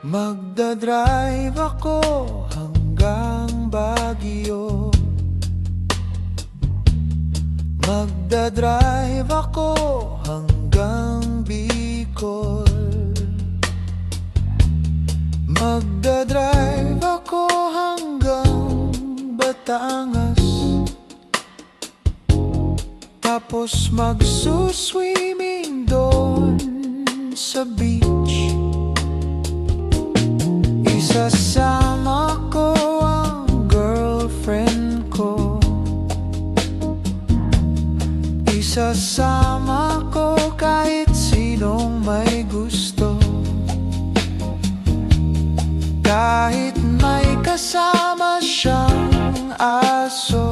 Magdadrive ako hanggang Baguio. Magdadrive ako hanggang Bicol. Magdadrive ako hanggang Batangas. Tapos magsuswimming doon sa beach. Isasama ko ang girlfriend ko. Isasama ko kahit sinong may gusto. Kahit may kasama siyang aso.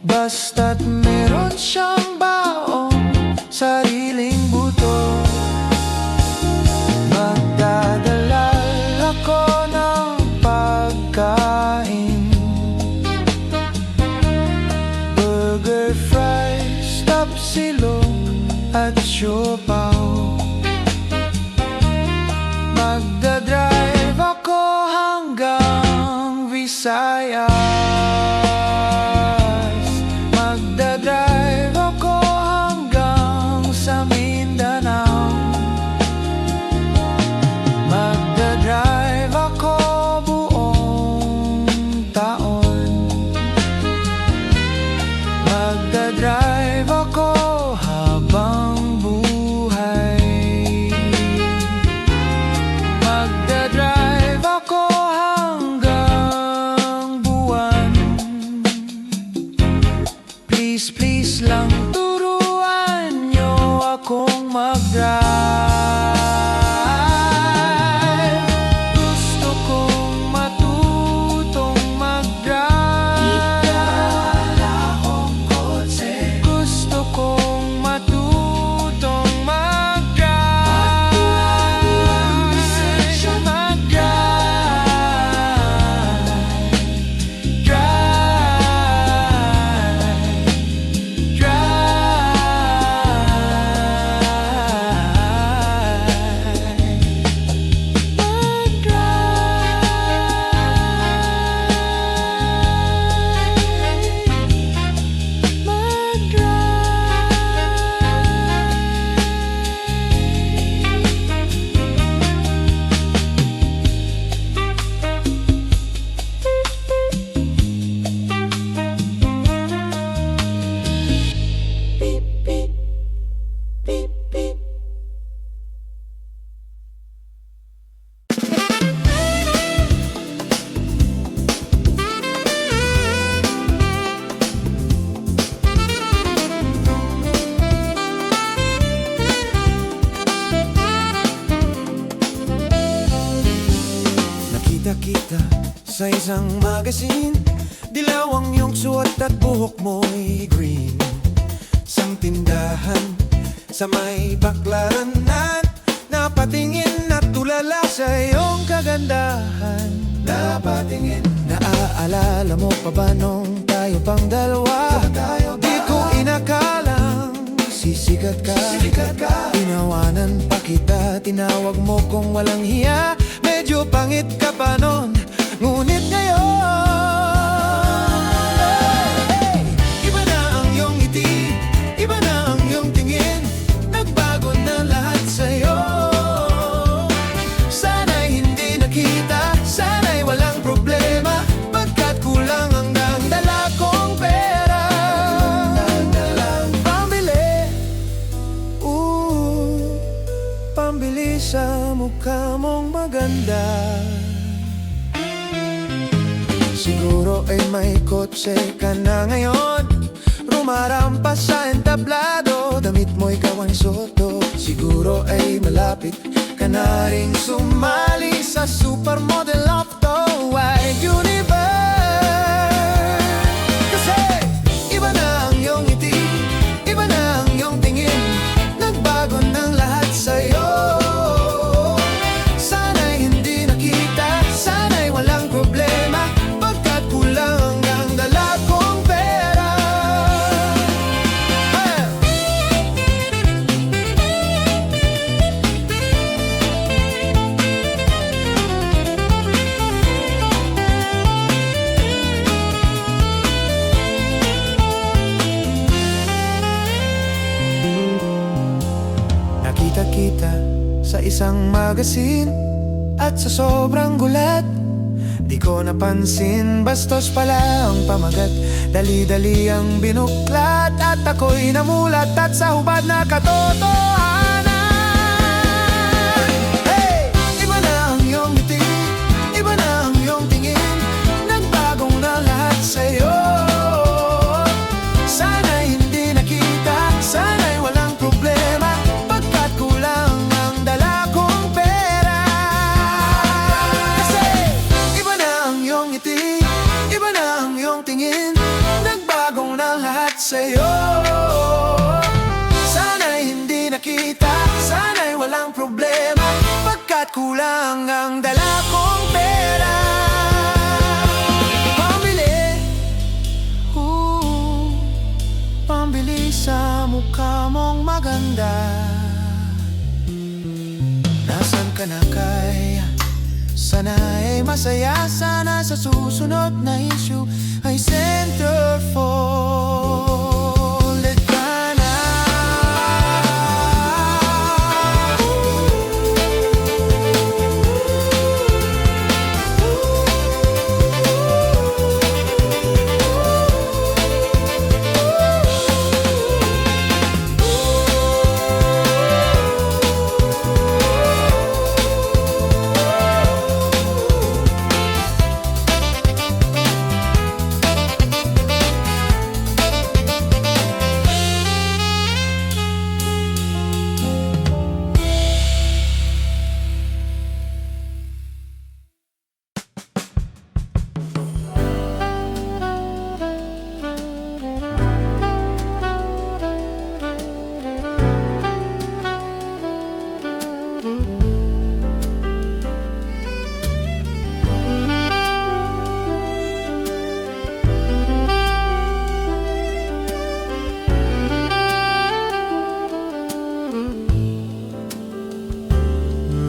Basta't meron siyang baong sariling buto. Magdadala ako ng pagkain, burger, fries, tapsilog at siopaw. Magdadrive ako hanggang Visayas. Magdadrive ako hanggang sa Mindanao. Magdadrive ako buong taon. Magdadrive ako habang buhay. Magdadrive ako hanggang buwan. Please, please lang turuan niyo akong mag-drive. Kita sa isang magazine, dilaw ang iyong suot at buhok mo'y green. Sang tindahan sa may baklaran, napatingin at tulala sa iyong kagandahan. Napatingin. Naaalala mo pa ba nung tayo pang dalawa? Di ko inakalang sisikat ka. Tinawanan pa kita, tinawag mo kong walang hiya. Medyo pangit ka pa nun, ngunit ngayon iba na ang iyong ngiti, iba na ang iyong tingin. Nagbago na lahat sa'yo. Sana'y hindi nakita, sana'y walang problema, pagkat kulang ang dala kong pera. Pambili sa mukha mong maganda. Siguro ay may kotse ka na ngayon, rumarampas sa entablado, damit mo'y gawang soto. Siguro ay malapit ka na ring sumali sa supermodel of the wide universe. Kasi iba na ang iyong ngiti, iba na ang iyong tingin. Nagbago ng lahat sa'yo. Sana'y hindi nakita, sana'y walang problema, pagkat kulang ang dala kong pera. Nakita-kita sa isang magazine, at sa sobrang gulat, di ko napansin, bastos pala ang pamagat. Dali-dali ang binuklat, at ako'y namulat, at sa hubad na katotohanan. Hey! Iba na ang iyong ngiti, iba na ang iyong tingin, nagbagong na lahat sa'yo. Sana'y hindi nakita, sana'y walang problema, pagkat kulang ang dala kong pera. Kasi iba na ang iyong ngiti, iba na ang iyong tingin, nagbagong na lahat sa'yo. Sana'y hindi nakita, sana'y walang problema, pagkat kulang ang dala kong pera. Pambili sa mukha mong maganda. Nasaan ka na kaya? Sana ay masaya, sana sa susunod na issue ay centerfold ka na.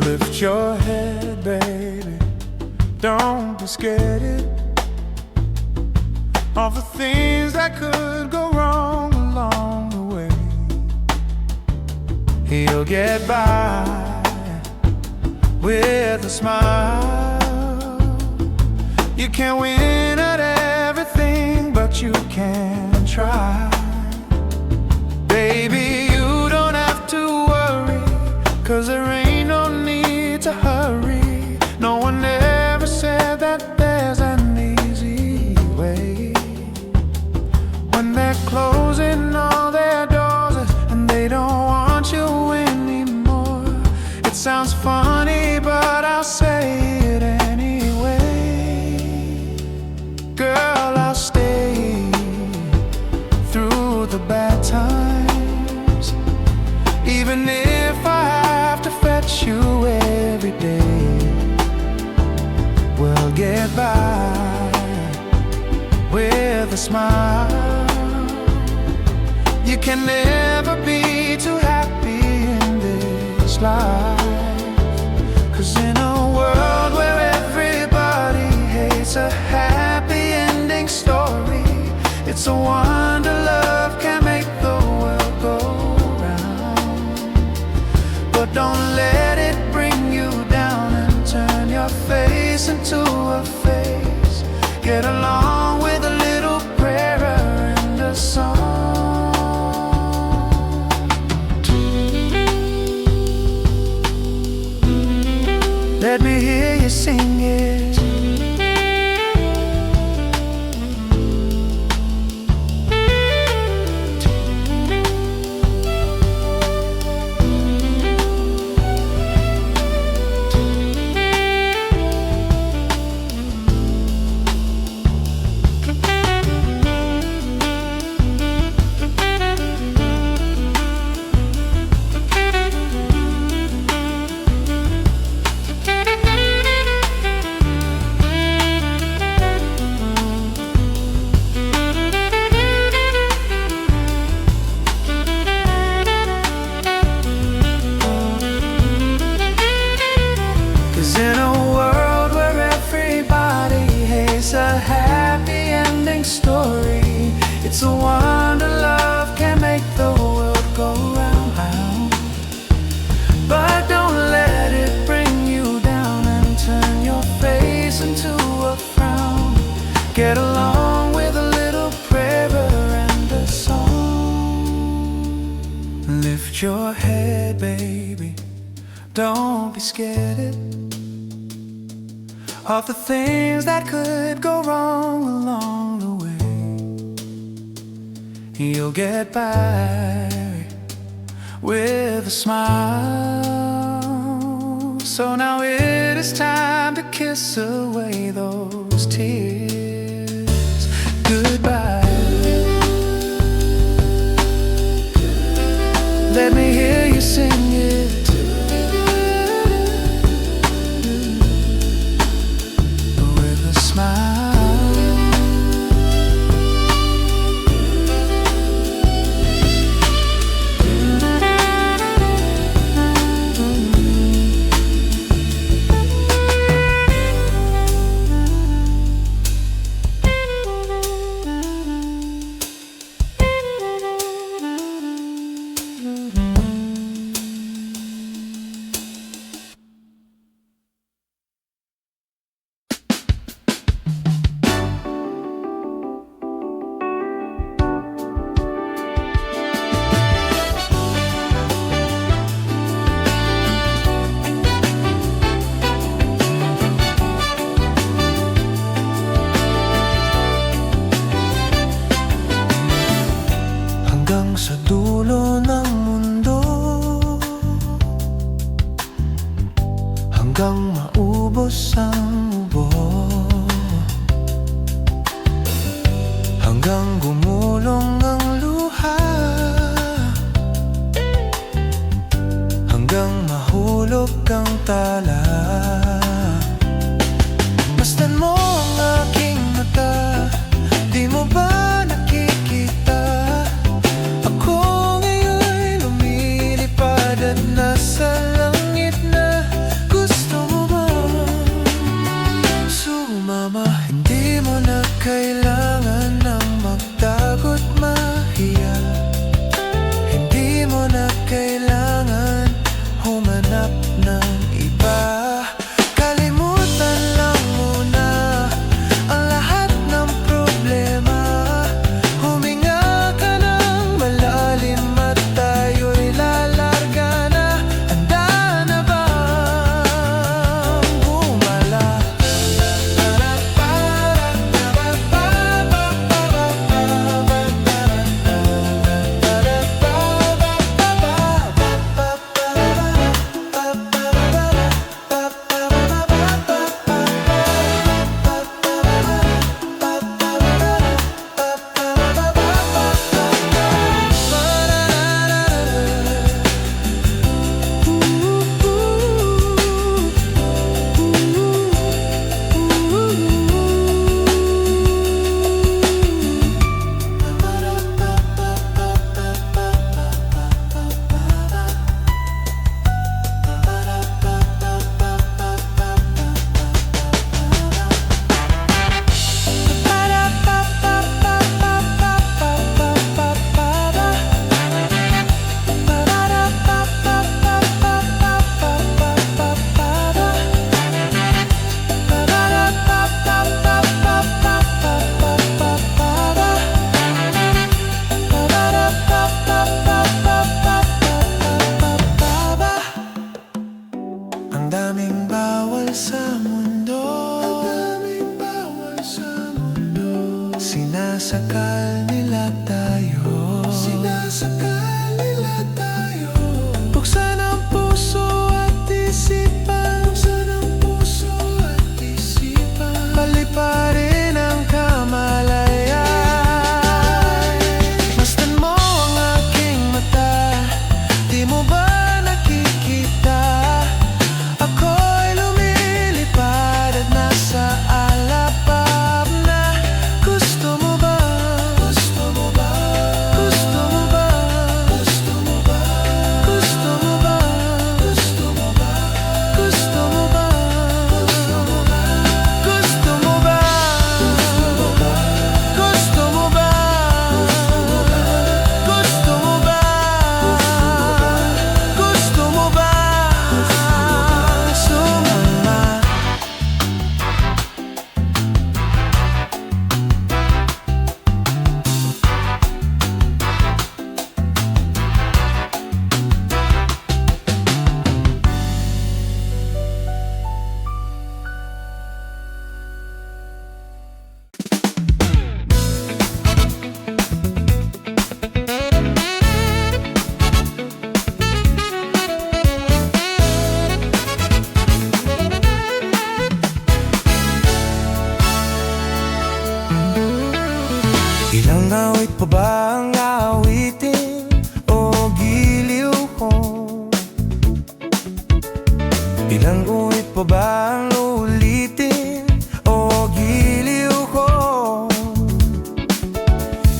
Lift your head, baby, don't be scared of the things that could go wrong along the way. You'll get by with a smile. You can't win at everything, but you can try. Baby, you don't have to worry, 'cause there ain't no need to hurry. No one ever said that there's an easy way. When they're closing all their doors and they don't want you anymore, it sounds funny, but I'll say it anyway. Girl, I'll stay through the bad times, even if I have to fetch you every day. We'll get by with a smile. You can never be too happy in this life, 'cause in a world where everybody hates a happy ending story, it's a wonder love can make the world go round. But don't let it bring you down and turn your face into a face. Get along with a little prayer and a song. Let me hear you sing it. get along with a little prayer and a song. Lift your head, baby, don't be scared of the things that could go wrong along the way. You'll get by with a smile. So now it is time to kiss away those tears. Goodbye. Let me hear you sing it. With a smile. Sa dulo ng mundo, hanggang maubos ang ubo, hanggang gumulong ang luha, hanggang mahulog ang tala. Masdan mo ang aking mata, di mo ba nakikita? At nasa langit na, gusto mo ba sumama? Hindi mo na kailangan ng magtago't mahiya. Hindi mo na kailangan humanap ng iba. Kalimutan lang muna ang lahat ng Ilang ulit pa ba ang ulitin o giliw ko?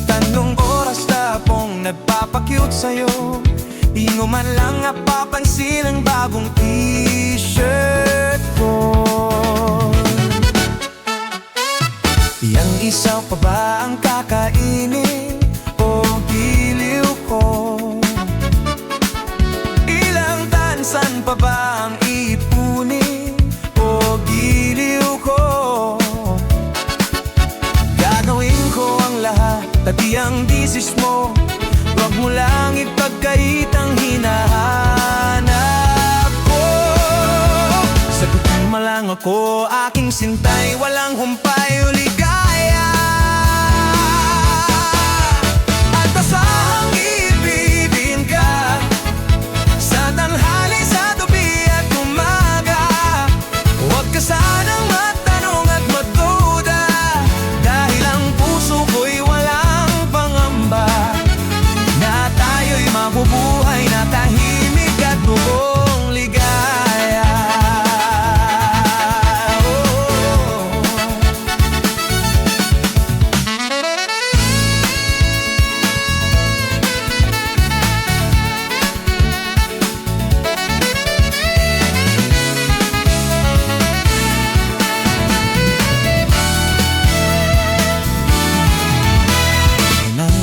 Tanong oras na pong nagpapakyut sa'yo, di mo man lang napapansin ang bagong t-shirt ko. Yang isaw pa ba ang kakainin o giliw ko? Ilang tansan pa ba ang iipunin o giliw ko? Gagawin ko ang lahat, pati ang disis mo. Huwag mo lang ipagkait ang hinahanap ko. Sagutin mo lang ako, aking sintay, walang humpay o ligaya. At asahang ibigin ka sa tanghali, sa gabi at umaga. Huwag ka sanang matanong at magduda, dahil ang puso ko'y walang pangamba na tayo'y mabubuhay na tahimik at buong ligaya.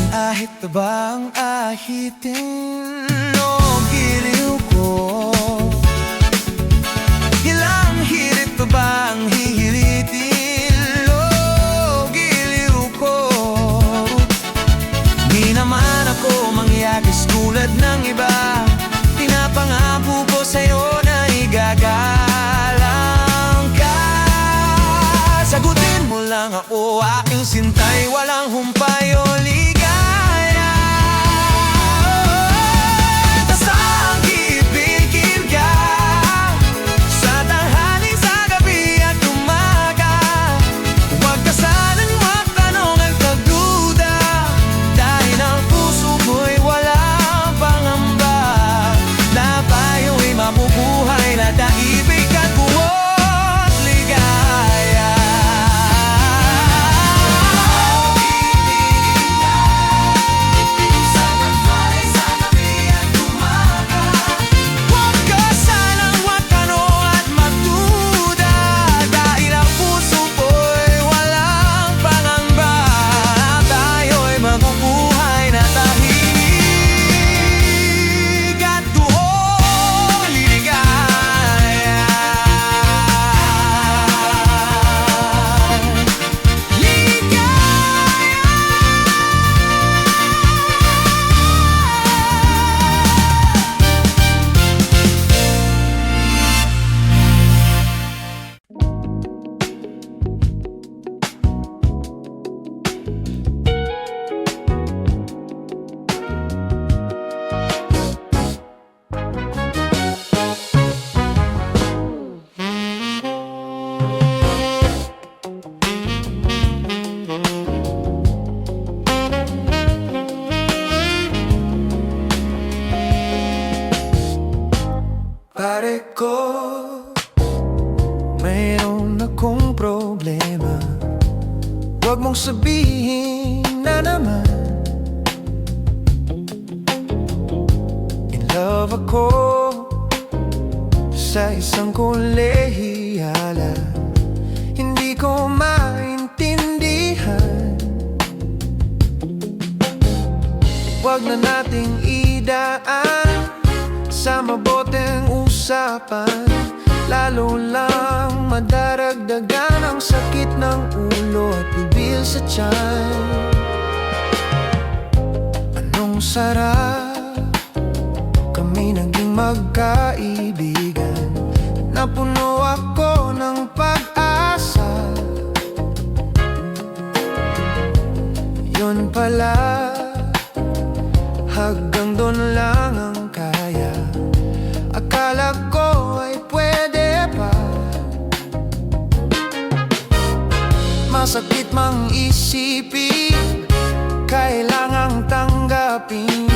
Ahit na ba ang ahitin o giliw ko? Ilang hirit na ba ang hihiritin o giliw ko? Di naman ako mangyagis tulad ng iba, pinapangako ko sa'yo na igagalang ka. Sagutin mo lang ako, aking sintay, walang humpay o ligaya. Pare ko, mayroon akong problema. Huwag mong sabihin na naman in love ako sa isang kolehiyala. Hindi ko maintindihan. Huwag na nating idaan sa maboteng usapan, lalo lang madaragdagan ang sakit ng ulo at bibil sa tiyan. Anong sarap kami naging magkaibigan, napuno ako ng pag-asa. Yun pala, hanggang doon lang ang kaya. Akala ko ay pwede pa. Masakit mang isipin, kailangang tanggapin.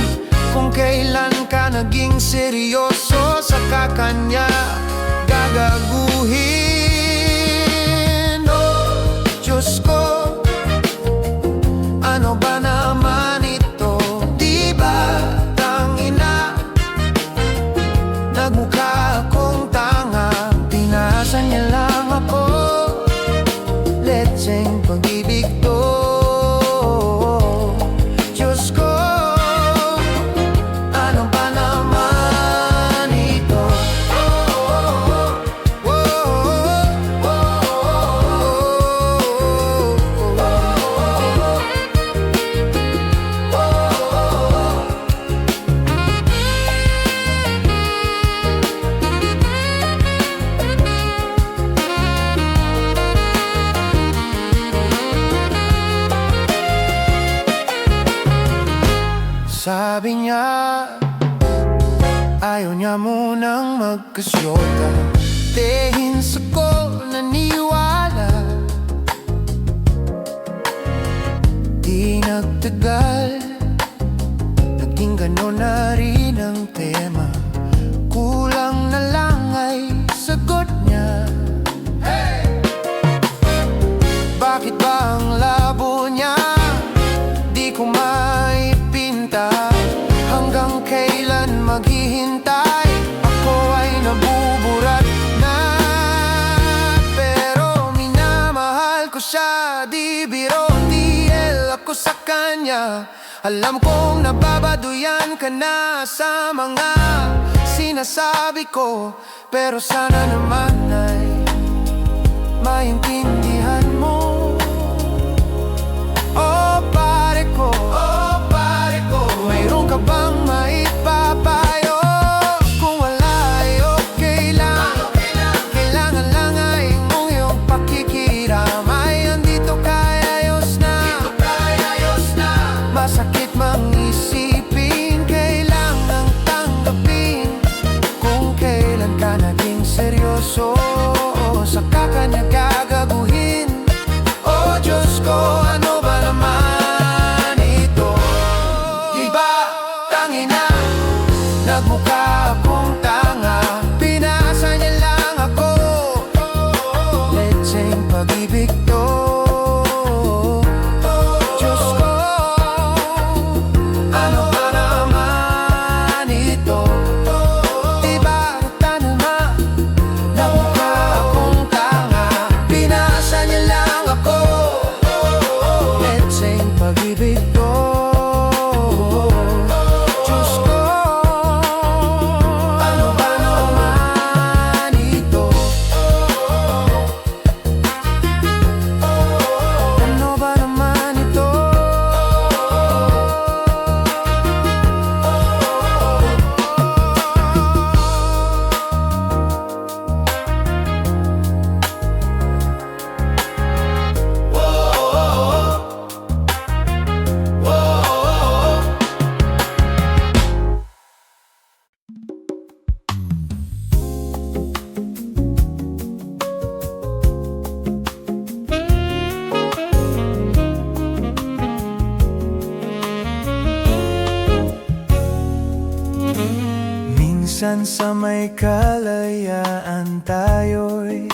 Kung kailan ka naging seryoso, saka kanya gagaguhin. Oh, Diyos ko, ano ba naman ito? Di ba tangina? Nagmukha akong tanga, pinasan niya lang ako. Letseng pag-ibig to. Diyos ko, ano ba naman ito? Sabi niya, ayaw niya munang magkasyota. Tehins ako naniwala. Di nagtagal, naging gano'n na rin ang tema. Kulang na lang ay sagot niya. Bakit ba ang labo niya? Di ko maipinta. Hanggang kailan maghihintay? Ako ay nabuburat na. Pero minamahal ko siya, di biro, TL ako sa kanya. Alam kong nababaduyan ka na sa mga sinasabi ko, pero sana naman ay maintindihan mo. Oh pare ko, mayroon ka bang maipapayo? Kung wala ay okay lang. Kailangan lang ay iyong pakikiramay. Andito kaya ayos na. Masakit mang isipin, kailangang tanggapin. Kung kailan ka naging seryoso, saka ka niya gagaguhin. Oh Diyos ko, ano ba naman ito? Di ba tangina? Nagmukha akong tanga, pinasa niya lang ako. Letseng pag-ibig to. Diyos ko, ano ba naman ito? Di ba tanama? Nagmukha akong tanga, pinasa niya lang ako. Letseng pag-ibig to. Diyos ko, ano ba naman ito? Ano ba naman ito? Minsan sa may kalayaan tayo'y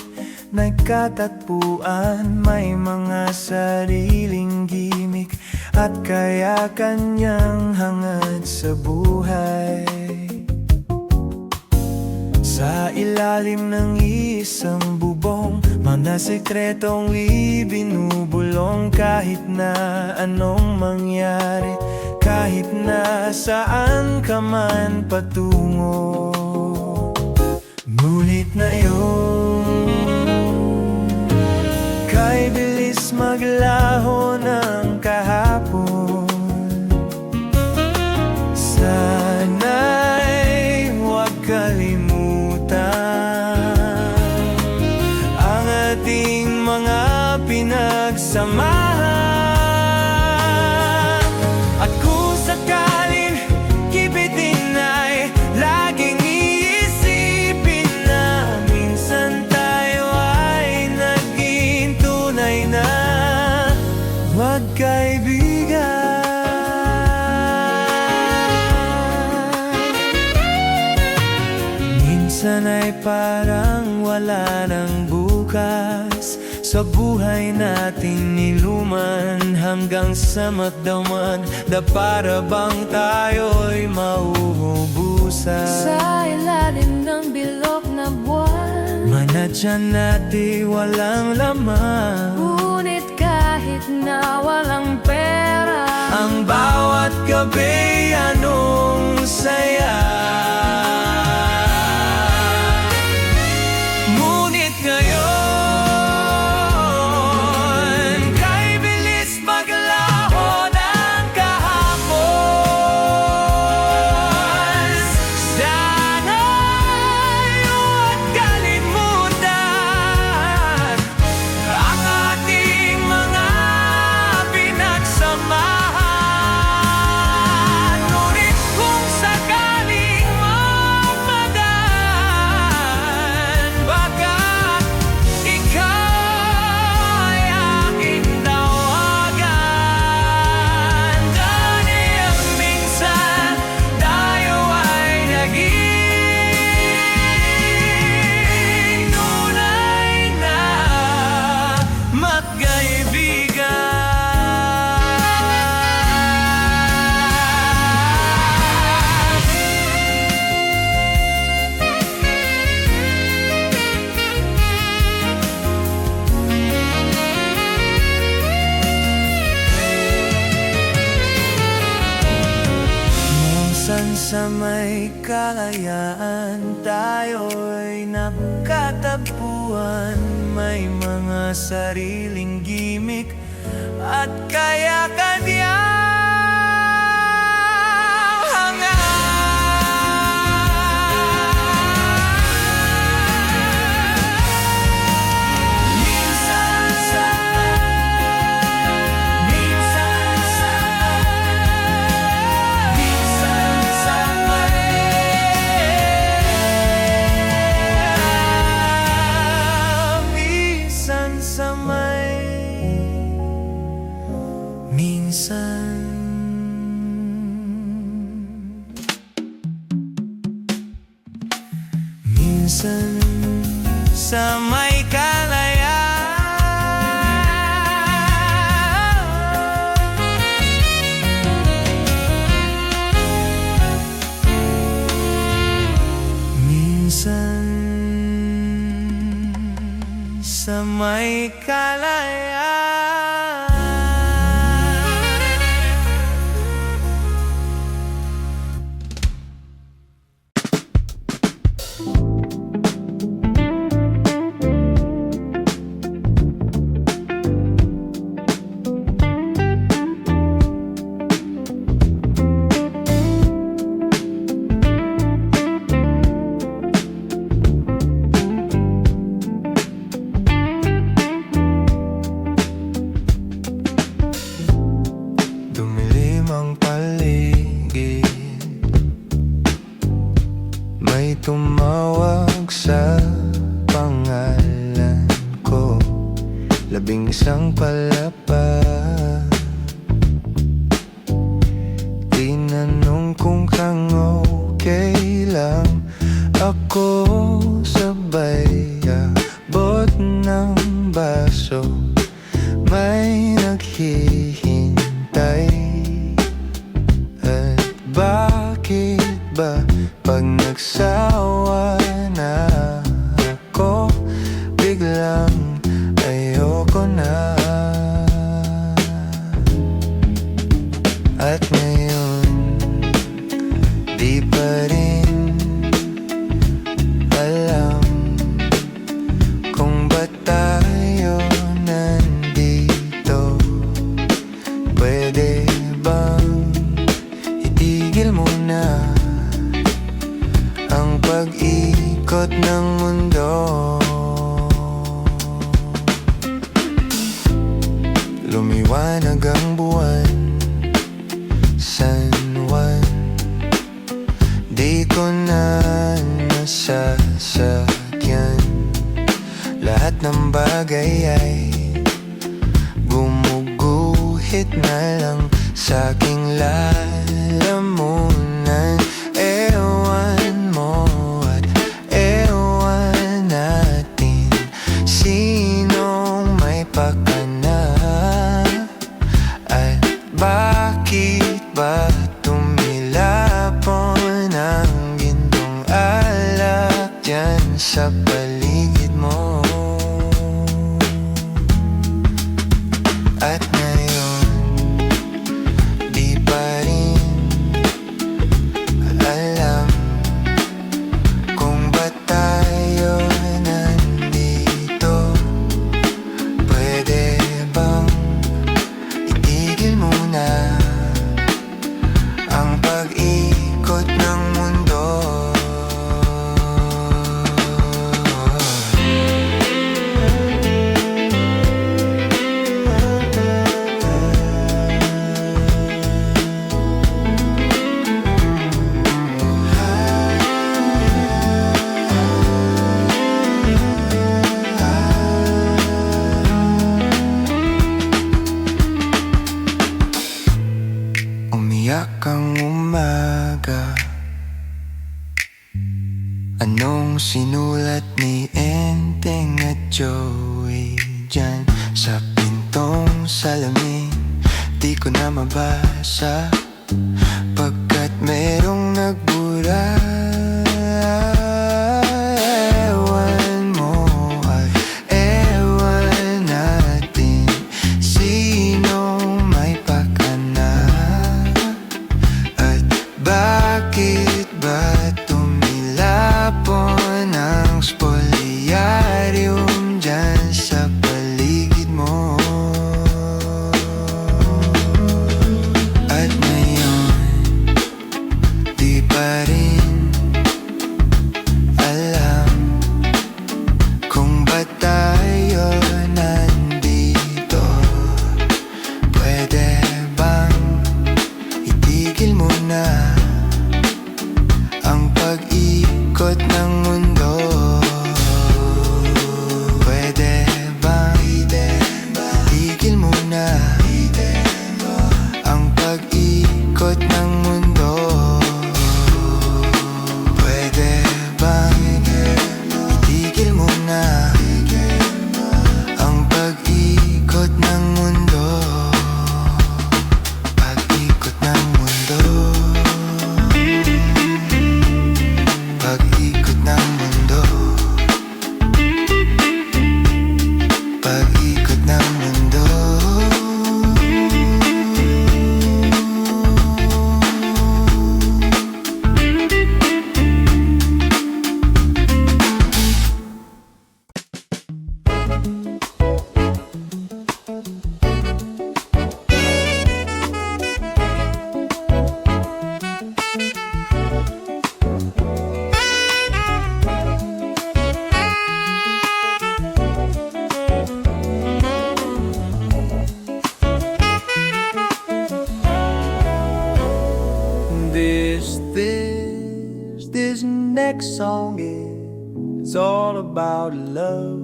nagkatatpuan. May mga sariling gimik at kaya kanyang hangad sa buhay. Sa ilalim ng isang bubong, mga sekretong ibinubulong. Kahit na anong mangyari, kahit na saan ka man patungo, ngunit na kay bilis maglaho ng kahapon. Sana'y huwag kalimutan ang ating mga pinagsamahan. At kung sakaling kibitin ay laging iisipin na minsan tayo ay naging tunay na magkaibigan. minsan ay parang wala ng bukas. Sa buhay natin niluman hanggang sa magdamag, na para bang tayo'y mauubusan. Sa ilalim ng bilog na buwan, Manadyan natin walang laman, ngunit kahit na walang pera, ang bawat gabi anong saya. Ngunit ngayon, kay bilis maglaho ng kahapon. Sana'y huwag kalimutan ang ating mga pinagsamahan. Ngunit kung sakaling mapadaan, baka ikaw ay aking tawagan. Dahil ang minsan tayo ay naging tunay na magkaibigan. Minsan sa may kalayaan tayo'y nakatagpuan, may mga sariling gimik at kaya-kanyang hangat. Minsan sa may kalayaan. Minsan sa may kalayaan. Dumilim ang paligid, may tumawag sa pangalan ko, 11 palapag. Tinanong kung kang okay lang ako, sabay abot ng baso, may naghihintay. At bakit ba pag nagsawa na ako, biglang ayoko na? At ngayon, di pa rin alam kung ba't tayo nandito. Pwede bang itigil mo na ang pag-ikot ng mundo? Lumiwanag ang buwan, San Juan, di ko na nasasakyan. Lahat ng bagay ay gumuguhit na lang sa'king lalamunan. Ewan mo at sa paligid mo. At ngayon, di pa rin alam kung ba't tayo nandito. Pwede bang itigil muna ang pag-ikot ng mundo? Umiyak ang umaga. Anong sinulat ni Enteng at Joey dyan sa pintong salamin? Di ko na mabasa pagkat merong nagbura. Ewan mo at ewan natin sinong may pakana. At bakit ba tumilapon ang spolyarium dyan sa paligid mo? At ngayon, di pa rin alam kung ba't tayo nandito. Pwede bang itigil muna ang pag-ikot ng mundo? Pwede bang itigil muna ang pag-ikot ng mundo? Pwede bang itigil muna ang pag-ikot ng mundo? Pag-ikot ng mundo, pag-ikot ng mundo, pag-ikot ng mundo. This next song is all about love.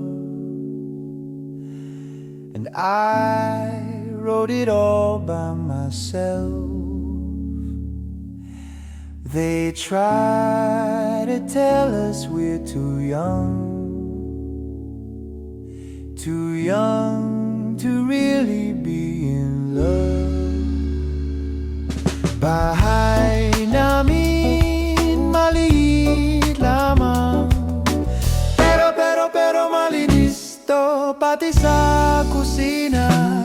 And I wrote it all by myself. They try to tell us we're too young to really be in love. Bahay namin maliit lamang, pero malinis to pati sa kusina.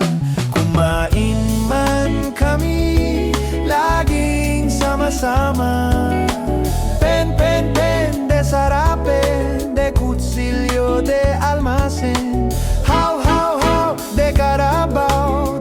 Kumain man kami laging sama-sama. Pen de sarape, de kutsilyo, de almacen. How de carabao,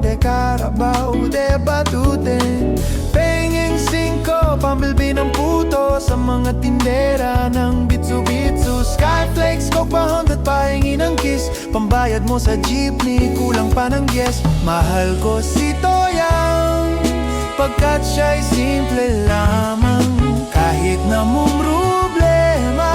de batuten. Pengeng 5, pambilbi ng puto sa mga tindera ng bitsu-bitsu. Skyflakes, Coke pa 100, pahingi ng kiss. Pambayad mo sa jeepney, kulang pa ng yes. Mahal ko si Toyang pagkat siya'y simple lamang. Kahit na mong problema,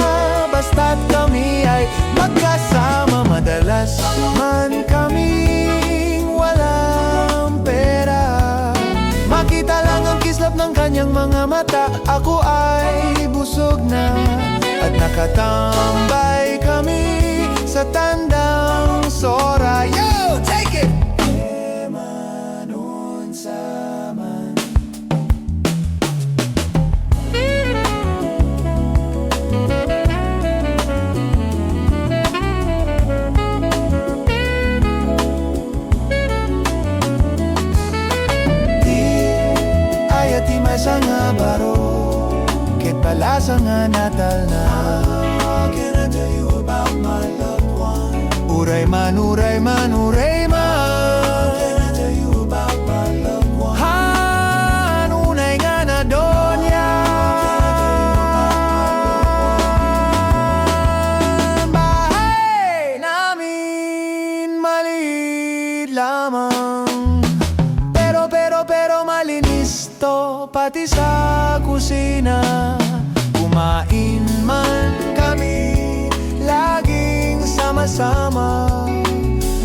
basta't kami ay magkasama. Madalas man kaming walang pera, makita lang ang kislap ng kanyang mga mata. Ako ay busog na at nakatambay kami sa tandang Sora. Yo, take it! Manuray, manuray man. Can I tell you about my loved one? Hanunay nga na doon yan. Bahay namin maliit lamang, pero malinis to, pati sa kusina. Kumain man kami, laging sama-sama.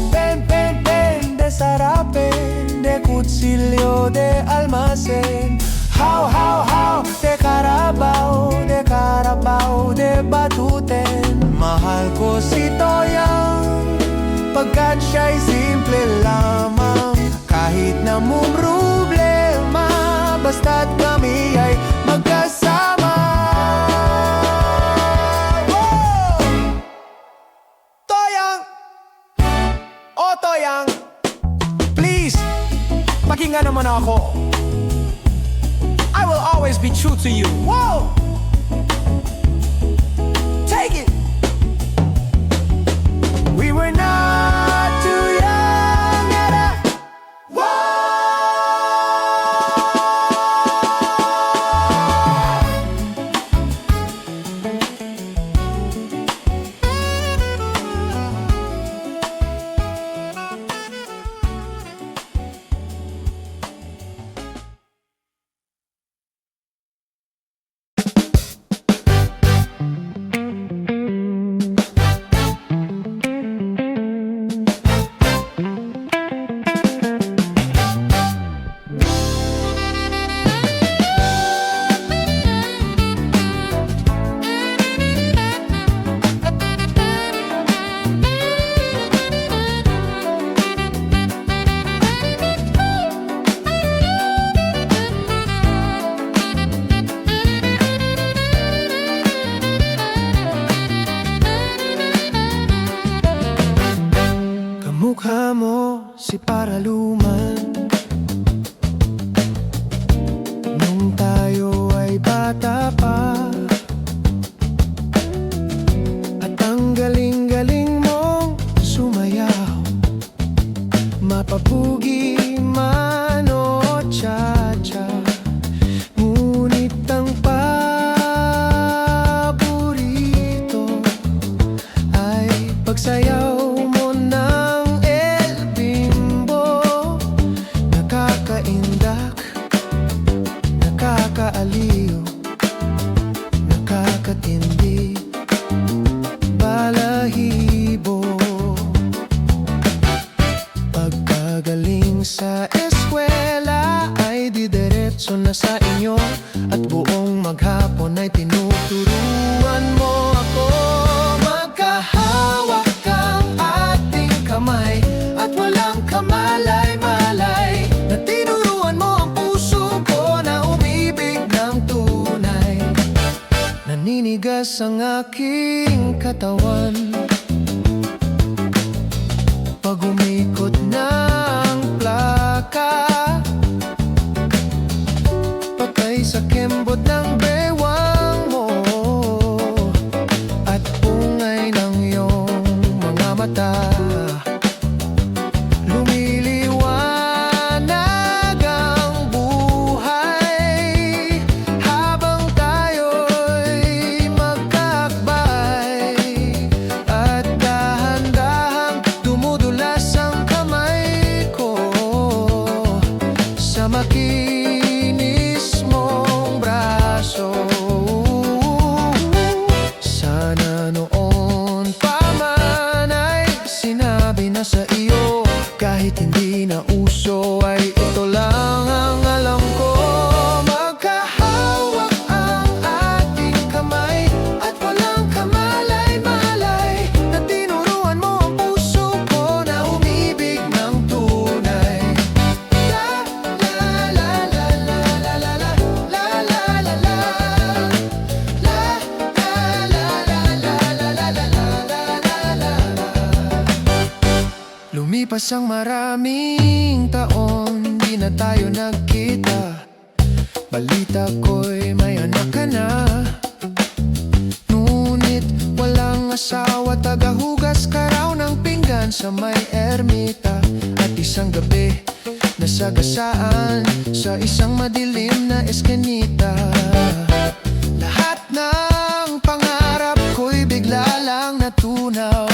Pen, de sarapin, de kutsilyo, de almacen. How, de carabao, de batuten. Mahal ko si Toyang, pagkat siya'y simple lamang. Kahit na mong problema, basta't kami ay magkasama. Wow! Toyang! Oh, Toyang! Please, pakinggan naman ako. I will always be true to you. Whoa! Take it! We were not too young at a... Kamukha mo si Paraluman nung tayo ay bata pa. At ang galing-galing mong sumayaw, mapapugi man o cha-cha. Ngunit ang paborito ay pagsayaw mo ng El Bimbo. Nakakaindak, nakakaaliw, nakakatindi, balahibo. Pagkagaling sa eskwela ay didiretso na sa inyo, at buong maghapon ay tinuturuan mo ako. Magkahawak ang ating kamay at walang kamalay-malay, na tinuruan mo ang puso ko na umibig ng tunay. Naninigas ang aking katawan pag umikot ng plaka, patay sa kembot ng bewang mo at ungay ng iyong mga mata. Lumiliwanag ang buhay habang tayo'y magkakbay, at dahan-dahang dumudulas ang kamay ko sa makinis mong braso. Sana noon pa man ay sinabi na sa iyo, kahit hindi na uso ay ito lang ang alam ko. Magkahawak ang ating kamay at walang kamalay-malay, na tinuruan mo ang puso ko na umibig ng tunay. La la la la la la la la la la la la. La la la la la la la la. Lumipas ang maraming taon, di na tayo nagkita. Balita ko'y may anak ka na, ngunit walang asawa, tagahugas ka raw ng pinggan sa may ermita. At isang gabi, nasagasaan sa isang madilim na eskinita. Lahat ng pangarap ko'y bigla lang natunaw.